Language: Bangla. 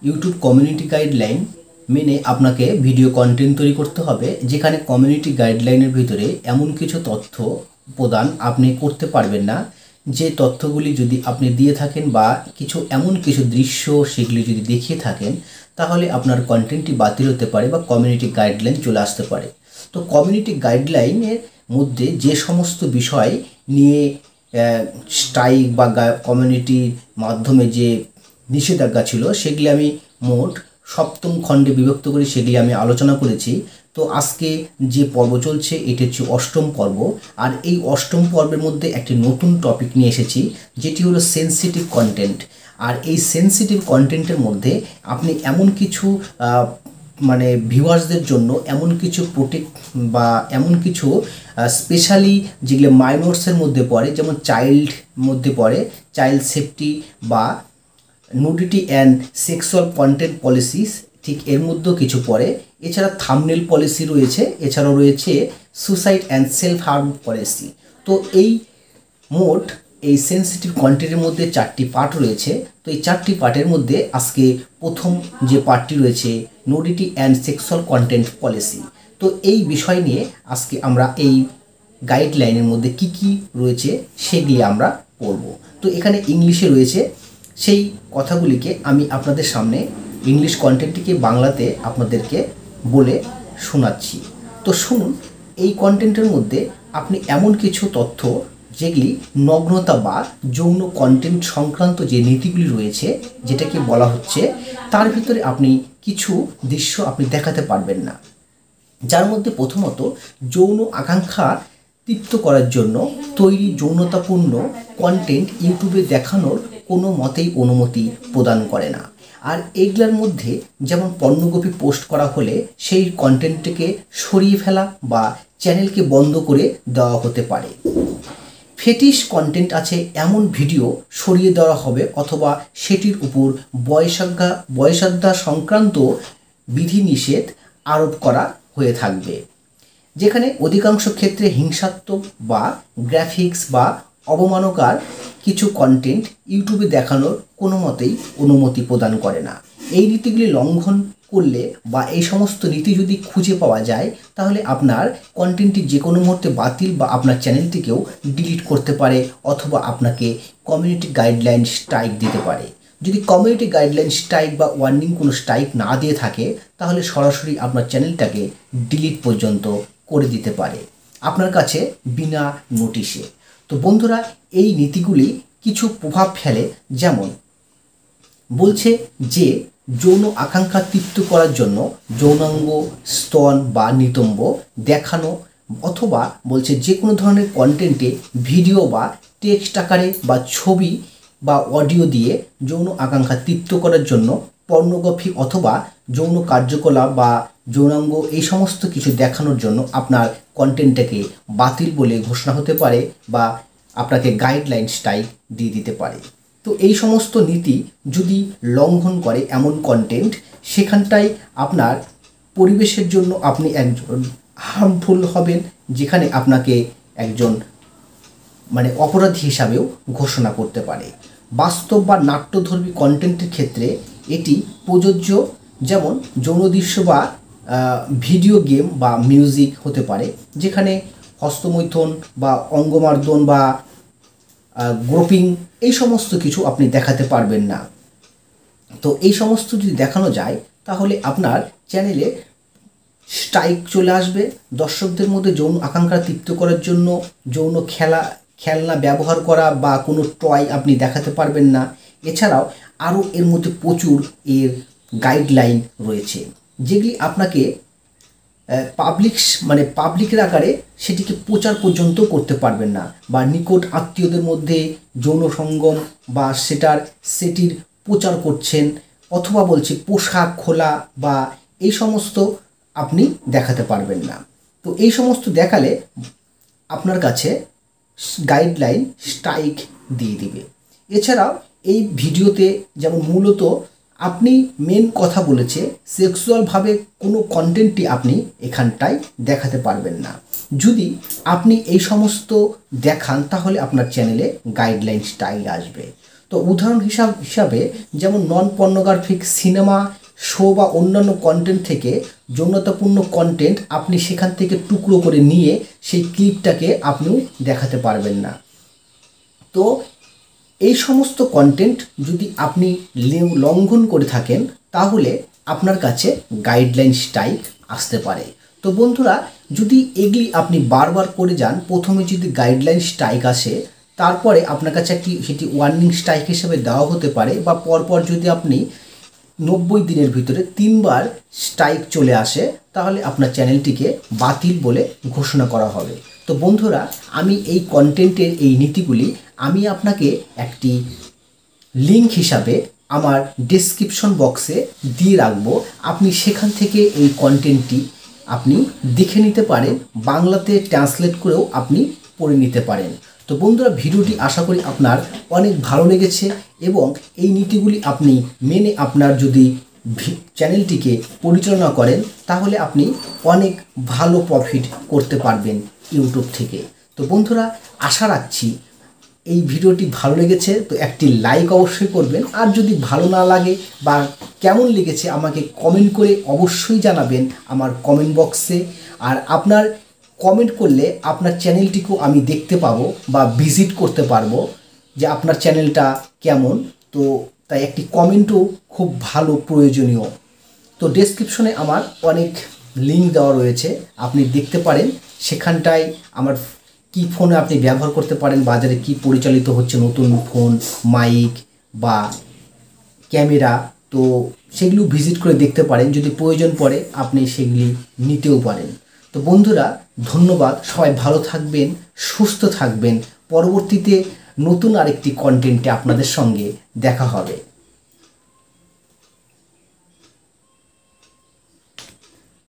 ইউটিউব কমিউনিটি গাইডলাইন মেনে আপনাকে ভিডিও কন্টেন্ট তৈরি করতে হবে, যেখানে কমিউনিটি গাইডলাইনের ভিতরে এমন কিছু তথ্য প্রদান আপনি করতে পারবেন না যে তথ্যগুলি যদি আপনি দিয়ে থাকেন বা এমন কিছু দৃশ্য সেগুলি যদি দেখিয়ে থাকেন তাহলে আপনার কন্টেন্টটি বাতিল হতে পারে বা কমিউনিটি গাইডলাইন চলে আসতে পারে। তো কমিউনিটি গাইডলাইনের মধ্যে যে সমস্ত বিষয় নিয়ে স্ট্রাইক বা কমিউনিটির মাধ্যমে যে নিষেধাজ্ঞা ছিল সেগুলি আমি মোট 7ম খণ্ডে বিভক্ত করে সেগুলি আমি আলোচনা করেছি। তো আজকে যে পর্ব চলছে এটি হচ্ছে 8ম পর্ব, আর এই 8ম পর্বের মধ্যে একটি নতুন টপিক নিয়ে এসেছি যেটি হলো সেন্সিটিভ কন্টেন্ট। আর এই সেন্সিটিভ কন্টেন্টের মধ্যে আপনি এমন কিছু মানে ভিউয়ার্সদের জন্য এমন কিছু প্রোটেক্ট বা এমন কিছু স্পেশালি যেগুলো মাইনরসের মধ্যে পড়ে, যেমন চাইল্ড মধ্যে পড়ে চাইল্ড সেফটি বা nudity and sexual content policies, ঠিক এর মধ্যেও কিছু পড়ে। এছাড়া থাম্বনেল পলিসি রয়েছে, এছাড়াও রয়েছে suicide and self harm policy. তো এই মোট এই সেন্সিটিভ কন্টেন্টের মধ্যে 4টি পার্ট রয়েছে। তো এই 4টি পার্টের মধ্যে আজকে প্রথম যে পার্টটি রয়েছে nudity and sexual content policy. তো এই বিষয় নিয়ে আজকে আমরা এই গাইডলাইনের মধ্যে কি কি রয়েছে সেগুলি আমরা পড়ব। তো এখানে ইংলিশে রয়েছে, সেই কথাগুলিকে আমি আপনাদের সামনে ইংলিশ কন্টেন্টটিকে বাংলাতে আপনাদেরকে বলে শোনাচ্ছি। তো শুনুন, এই কন্টেন্টের মধ্যে আপনি এমন কিছু তথ্য যেগুলি নগ্নতা বা যৌন কন্টেন্ট সংক্রান্ত যে নীতিগুলি রয়েছে যেটাকে বলা হচ্ছে, তার ভিতরে আপনি কিছু দৃশ্য আপনি দেখাতে পারবেন না, যার মধ্যে প্রথমত যৌন আকাঙ্ক্ষা তৃপ্ত করার জন্য তৈরি যৌনতাপূর্ণ কন্টেন্ট ইউটিউবে দেখানোর কোনো মতেই অনুমতি প্রদান করে না। আর এগুলোর মধ্যে যেমন পর্নোগ্রাফি পোস্ট করা হলে সেই কন্টেন্টটিকে সরিয়ে ফেলা বা চ্যানেলকে বন্ধ করে দেওয়া হতে পারে। ফেটিশ কন্টেন্ট আছে এমন ভিডিও সরিয়ে দেওয়া হবে অথবা সেটির উপর বয়সাধ্যা সংক্রান্ত বিধিনিষেধ আরোপ করা হয়ে থাকবে, যেখানে অধিকাংশ ক্ষেত্রে হিংসাত্মক বা গ্রাফিক্স বা অবমাননাকর কিছু কন্টেন্ট ইউটিউবে দেখানোর কোনো মতেই অনুমতি প্রদান করে না। এই নীতিগুলি লঙ্ঘন করলে বা এই সমস্ত নীতি যদি খুঁজে পাওয়া যায় তাহলে আপনার কন্টেন্টটি যে কোনো মুহূর্তে বাতিল বা আপনার চ্যানেলটিকেও ডিলিট করতে পারে অথবা আপনাকে কমিউনিটি গাইডলাইন স্ট্রাইক দিতে পারে। যদি কমিউনিটি গাইডলাইন স্ট্রাইক বা ওয়ার্নিং কোনো স্ট্রাইক না দিয়ে থাকে তাহলে সরাসরি আপনার চ্যানেলটাকে ডিলিট পর্যন্ত করে দিতে পারে আপনার কাছে বিনা নোটিশে। তো বন্ধুরা, এই নীতিগুলি কিছু প্রভাব ফেলে, যেমন বলছে যে যৌন আকাঙ্ক্ষা তৃপ্ত করার জন্য যৌনাঙ্গ, স্তন বা নিতম্ব দেখানো অথবা বলছে যে কোনো ধরনের কন্টেন্টে ভিডিও বা টেক্সট আকারে বা ছবি বা অডিও দিয়ে যৌন আকাঙ্ক্ষা তৃপ্ত করার জন্য পর্নোগ্রাফি অথবা যৌন কার্যকলাপ বা যৌনাঙ্গ এই সমস্ত কিছু দেখানোর জন্য আপনার কন্টেন্টটাকে বাতিল বলে ঘোষণা হতে পারে বা আপনাকে গাইডলাইন স্ট্রাইক দিয়ে দিতে পারে। তো এই সমস্ত নীতি যদি লঙ্ঘন করে এমন কন্টেন্ট, সেখানটায় আপনার পরিবেশের জন্য আপনি একজন হার্মফুল হবেন, যেখানে আপনাকে একজন অপরাধী হিসাবেও ঘোষণা করতে পারে। বাস্তব বা নাট্যধর্মী কন্টেন্টের ক্ষেত্রে এটি প্রযোজ্য, যেমন যৌন দৃশ্য বা ভিডিও গেম বা মিউজিক হতে পারে, যেখানে হস্তমৈথুন বা অঙ্গমার্দন বা গ্রোপিং এই সমস্ত কিছু আপনি দেখাতে পারবেন না। তো এই সমস্ত যদি দেখানো যায় তাহলে আপনার চ্যানেলে স্ট্রাইক চলে আসবে। দর্শকদের মধ্যে যৌন আকাঙ্ক্ষা তৃপ্ত করার জন্য যৌন খেলনা ব্যবহার করা বা কোনো টয় আপনি দেখাতে পারবেন না। এছাড়াও আরও এর মধ্যে প্রচুর এর গাইডলাইন রয়েছে, যেগুলি আপনাকে পাবলিকের আকারে সেটিকে প্রচার পর্যন্ত করতে পারবেন না, বা নিকট আত্মীয়দের মধ্যে যৌন সঙ্গম বা সেটির প্রচার করছেন অথবা বলছে পোশাক খোলা বা এই সমস্ত আপনি দেখাতে পারবেন না। তো এই সমস্ত দেখালে আপনার কাছে গাইডলাইন স্ট্রাইক দিয়ে দিবে। এছাড়াও এই ভিডিওতে যেমন মূলত আপনি মেন কথা বলেছে সেক্সুয়ালভাবে কোনো কন্টেন্টই আপনি এখানটায় দেখাতে পারবেন না। যদি আপনি এই সমস্ত দেখান তাহলে আপনার চ্যানেলে গাইডলাইন স্ট্রাইক আসবে। তো উদাহরণ হিসাবে যেমন নন পর্নোগ্রাফিক সিনেমা, শো বা অন্যান্য কন্টেন্ট থেকে যৌনতাপূর্ণ কন্টেন্ট আপনি সেখান থেকে টুকরো করে নিয়ে সেই ক্লিপটাকে আপনিও দেখাতে পারবেন না। তো এই সমস্ত কন্টেন্ট যদি আপনি লঙ্ঘন করে থাকেন তাহলে আপনার কাছে গাইডলাইন স্ট্রাইক আসতে পারে। তো বন্ধুরা, যদি এগুলি আপনি বারবার করে যান, প্রথমে যদি গাইডলাইন স্ট্রাইক আসে তারপরে আপনার কাছে সেটি ওয়ার্নিং স্ট্রাইক হিসেবে দেওয়া হতে পারে, বা পরপর যদি আপনি 90 দিনের ভিতরে 3 বার স্ট্রাইক চলে আসে তাহলে আপনার চ্যানেলটিকে বাতিল বলে ঘোষণা করা হবে। তো বন্ধুরা, আমি এই কন্টেন্টের এই নীতিগুলি আমি আপনাকে একটি লিঙ্ক হিসাবে আমার ডেসক্রিপশন বক্সে দিয়ে রাখবো। আপনি সেখান থেকে এই কন্টেন্টটি আপনি দেখে নিতে পারেন, বাংলাতে ট্রান্সলেট করেও আপনি পড়ে নিতে পারেন। তো বন্ধুরা, ভিডিওটি আশা করি আপনার অনেক ভালো লেগেছে এবং এই নীতিগুলি আপনি মেনে আপনার যদি চ্যানেলটিকে পরিচালনা করেন তাহলে আপনি অনেক ভালো প্রফিট করতে পারবেন ইউটিউব থেকে। তো বন্ধুরা, আশা রাখছি এই ভিডিওটি ভালো লেগেছে, তো একটি লাইক অবশ্যই করবেন। আর যদি ভালো না লাগে বা কেমন লেগেছে আমাকে কমেন্ট করে অবশ্যই জানাবেন আমার কমেন্ট বক্সে। আর আপনার কমেন্ট করলে আপনার চ্যানেলটিকেও আমি দেখতে পাবো বা ভিজিট করতে পারবো যে আপনার চ্যানেলটা কেমন। তো তাই একটি কমেন্টও খুব ভালো প্রয়োজনীয়। তো ডেসক্রিপশনে আমার অনেক লিঙ্ক দেওয়া রয়েছে, আপনি দেখতে পারেন। সেখানটায় আমার কি ফোনে আপনি ব্যবহার করতে পারেন, বাজারে কি পরিচালিত হচ্ছে নতুন ফোন, মাইক বা ক্যামেরা, তো সেগুলো ভিজিট করে দেখতে পারেন। যদি প্রয়োজন পড়ে আপনি সেগুলি নিতেও পারেন। তো বন্ধুরা, ধন্যবাদ। সবাই ভালো থাকবেন, সুস্থ থাকবেন। পরবর্তীতে নতুন আরেকটি কন্টেন্টে আপনাদের সঙ্গে দেখা হবে।